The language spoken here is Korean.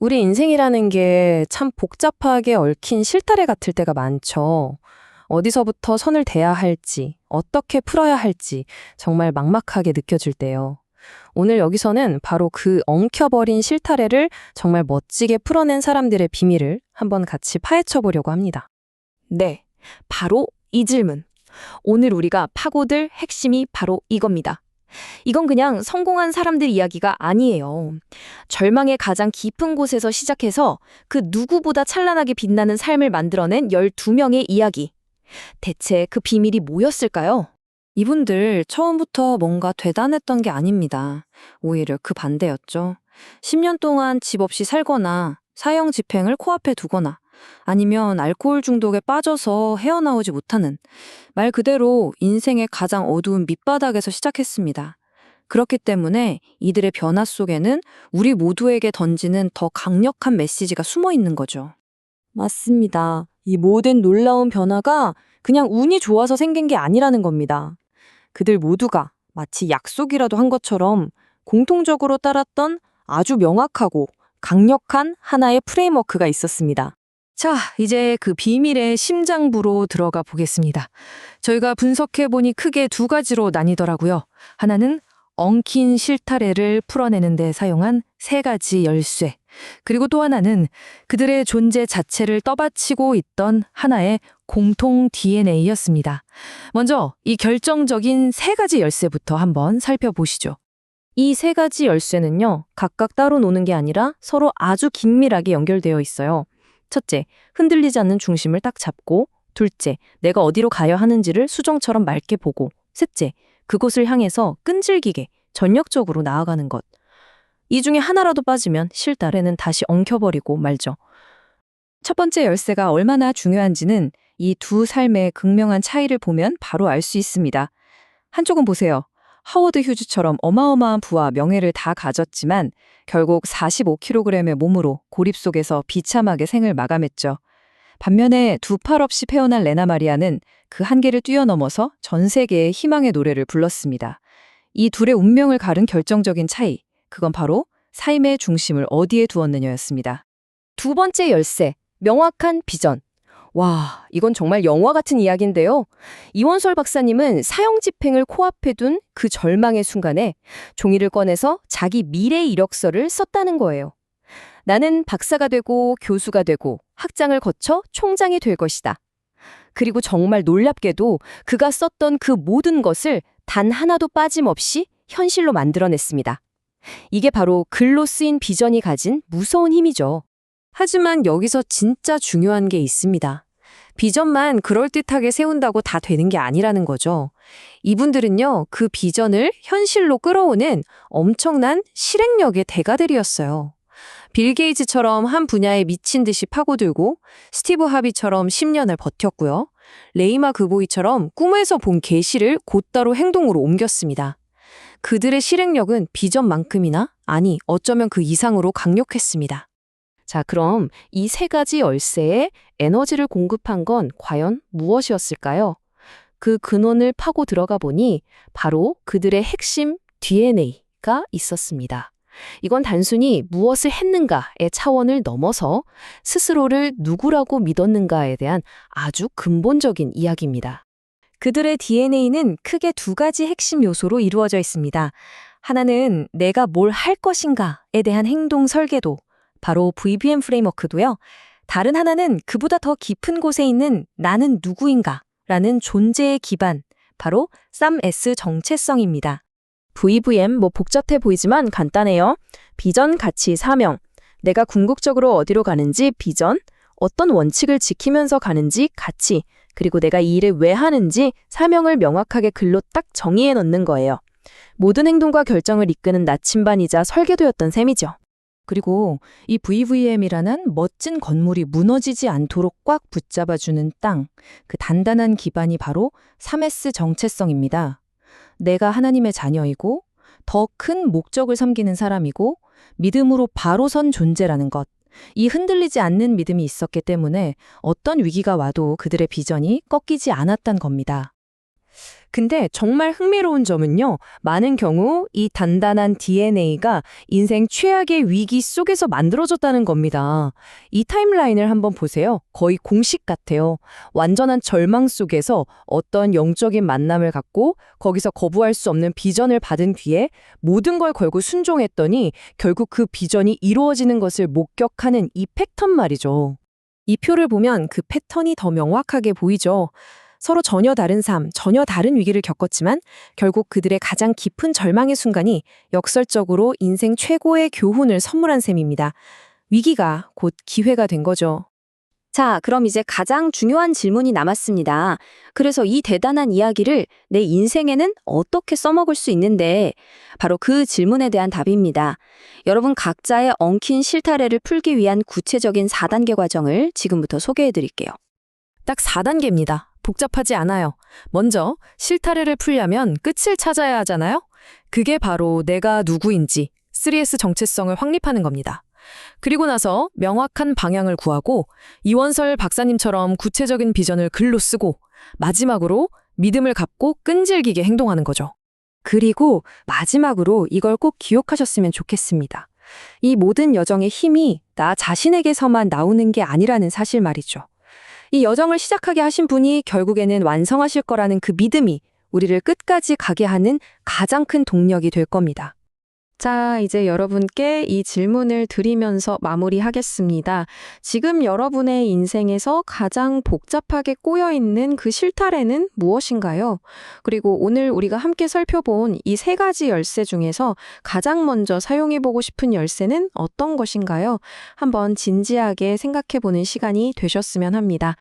우리 인생이라는 게 참 복잡하게 얽힌 실타래 같을 때가 많죠. 어디서부터 선을 대야 할지, 어떻게 풀어야 할지 정말 막막하게 느껴질 때요. 오늘 여기서는 바로 그 엉켜버린 실타래를 정말 멋지게 풀어낸 사람들의 비밀을 한번 같이 파헤쳐 보려고 합니다. 네, 바로 이 질문. 오늘 우리가 파고들 핵심이 바로 이겁니다. 이건 그냥 성공한 사람들 이야기가 아니에요. 절망의 가장 깊은 곳에서 시작해서 그 누구보다 찬란하게 빛나는 삶을 만들어낸 12명의 이야기. 대체 그 비밀이 뭐였을까요? 이분들 처음부터 뭔가 대단했던 게 아닙니다. 오히려 그 반대였죠. 10년 동안 집 없이 살거나 사형 집행을 코앞에 두거나 아니면 알코올 중독에 빠져서 헤어나오지 못하는 말 그대로 인생의 가장 어두운 밑바닥에서 시작했습니다. 그렇기 때문에 이들의 변화 속에는 우리 모두에게 던지는 더 강력한 메시지가 숨어 있는 거죠. 맞습니다. 이 모든 놀라운 변화가 그냥 운이 좋아서 생긴 게 아니라는 겁니다. 그들 모두가 마치 약속이라도 한 것처럼 공통적으로 따랐던 아주 명확하고 강력한 하나의 프레임워크가 있었습니다. 자, 이제 그 비밀의 심장부로 들어가 보겠습니다. 저희가 분석해보니 크게 두 가지로 나뉘더라고요. 하나는 엉킨 실타래를 풀어내는 데 사용한 3가지 열쇠. 그리고 또 하나는 그들의 존재 자체를 떠받치고 있던 하나의 공통 DNA였습니다. 먼저 이 결정적인 3가지 열쇠부터 한번 살펴보시죠. 이 3가지 열쇠는요, 각각 따로 노는 게 아니라 서로 아주 긴밀하게 연결되어 있어요. 첫째, 흔들리지 않는 중심을 딱 잡고, 둘째, 내가 어디로 가야 하는지를 수정처럼 맑게 보고, 셋째, 그곳을 향해서 끈질기게 전력적으로 나아가는 것. 이 중에 하나라도 빠지면 실타래는 다시 엉켜버리고 말죠. 첫 번째 열쇠가 얼마나 중요한지는 이 두 삶의 극명한 차이를 보면 바로 알 수 있습니다. 한쪽은 보세요. 하워드 휴즈처럼 어마어마한 부와 명예를 다 가졌지만 결국 45kg의 몸으로 고립 속에서 비참하게 생을 마감했죠. 반면에 두 팔 없이 태어난 레나 마리아는 그 한계를 뛰어넘어서 전 세계의 희망의 노래를 불렀습니다. 이 둘의 운명을 가른 결정적인 차이, 그건 바로 삶의 중심을 어디에 두었느냐였습니다. 두 번째 열쇠, 명확한 비전. 와, 이건 정말 영화 같은 이야기인데요. 이원솔 박사님은 사형 집행을 코앞에 둔 그 절망의 순간에 종이를 꺼내서 자기 미래 이력서를 썼다는 거예요. 나는 박사가 되고 교수가 되고 학장을 거쳐 총장이 될 것이다. 그리고 정말 놀랍게도 그가 썼던 그 모든 것을 단 하나도 빠짐없이 현실로 만들어냈습니다. 이게 바로 글로 쓰인 비전이 가진 무서운 힘이죠. 하지만 여기서 진짜 중요한 게 있습니다. 비전만 그럴듯하게 세운다고 다 되는 게 아니라는 거죠. 이분들은요, 그 비전을 현실로 끌어오는 엄청난 실행력의 대가들이었어요. 빌 게이츠처럼 한 분야에 미친 듯이 파고들고, 스티브 하비처럼 10년을 버텼고요. 레이마 그보이처럼 꿈에서 본 계시를 곧바로 행동으로 옮겼습니다. 그들의 실행력은 비전만큼이나, 아니 어쩌면 그 이상으로 강력했습니다. 자, 그럼 이 3가지 열쇠에 에너지를 공급한 건 과연 무엇이었을까요? 그 근원을 파고 들어가 보니 바로 그들의 핵심 DNA가 있었습니다. 이건 단순히 무엇을 했는가의 차원을 넘어서 스스로를 누구라고 믿었는가에 대한 아주 근본적인 이야기입니다. 그들의 DNA는 크게 2가지 핵심 요소로 이루어져 있습니다. 하나는 내가 뭘 할 것인가에 대한 행동 설계도, 바로 VBM 프레임워크도요. 다른 하나는 그보다 더 깊은 곳에 있는 나는 누구인가라는 존재의 기반, 바로 쌈S 정체성입니다. VVM 복잡해 보이지만 간단해요. 비전, 가치, 사명. 내가 궁극적으로 어디로 가는지 비전, 어떤 원칙을 지키면서 가는지 가치, 그리고 내가 이 일을 왜 하는지 사명을 명확하게 글로 딱 정의해 놓는 거예요. 모든 행동과 결정을 이끄는 나침반이자 설계도였던 셈이죠. 그리고 이 VVM이라는 멋진 건물이 무너지지 않도록 꽉 붙잡아주는 땅, 그 단단한 기반이 바로 3S 정체성입니다. 내가 하나님의 자녀이고 더 큰 목적을 섬기는 사람이고 믿음으로 바로 선 존재라는 것. 이 흔들리지 않는 믿음이 있었기 때문에 어떤 위기가 와도 그들의 비전이 꺾이지 않았단 겁니다. 근데 정말 흥미로운 점은요. 많은 경우 이 단단한 DNA가 인생 최악의 위기 속에서 만들어졌다는 겁니다. 이 타임라인을 한번 보세요. 거의 공식 같아요. 완전한 절망 속에서 어떤 영적인 만남을 갖고 거기서 거부할 수 없는 비전을 받은 뒤에 모든 걸 걸고 순종했더니 결국 그 비전이 이루어지는 것을 목격하는 이 패턴 말이죠. 이 표를 보면 그 패턴이 더 명확하게 보이죠. 서로 전혀 다른 삶, 전혀 다른 위기를 겪었지만 결국 그들의 가장 깊은 절망의 순간이 역설적으로 인생 최고의 교훈을 선물한 셈입니다. 위기가 곧 기회가 된 거죠. 자, 그럼 이제 가장 중요한 질문이 남았습니다. 그래서 이 대단한 이야기를 내 인생에는 어떻게 써먹을 수 있는데 바로 그 질문에 대한 답입니다. 여러분 각자의 엉킨 실타래를 풀기 위한 구체적인 4단계 과정을 지금부터 소개해 드릴게요. 딱 4단계입니다. 복잡하지 않아요. 먼저 실타래를 풀려면 끝을 찾아야 하잖아요. 그게 바로 내가 누구인지 3S 정체성을 확립하는 겁니다. 그리고 나서 명확한 방향을 구하고 이원설 박사님처럼 구체적인 비전을 글로 쓰고 마지막으로 믿음을 갖고 끈질기게 행동하는 거죠. 그리고 마지막으로 이걸 꼭 기억하셨으면 좋겠습니다. 이 모든 여정의 힘이 나 자신에게서만 나오는 게 아니라는 사실 말이죠. 이 여정을 시작하게 하신 분이 결국에는 완성하실 거라는 그 믿음이 우리를 끝까지 가게 하는 가장 큰 동력이 될 겁니다. 자, 이제 여러분께 이 질문을 드리면서 마무리하겠습니다. 지금 여러분의 인생에서 가장 복잡하게 꼬여있는 그 실타래는 무엇인가요? 그리고 오늘 우리가 함께 살펴본 이 3가지 열쇠 중에서 가장 먼저 사용해보고 싶은 열쇠는 어떤 것인가요? 한번 진지하게 생각해보는 시간이 되셨으면 합니다.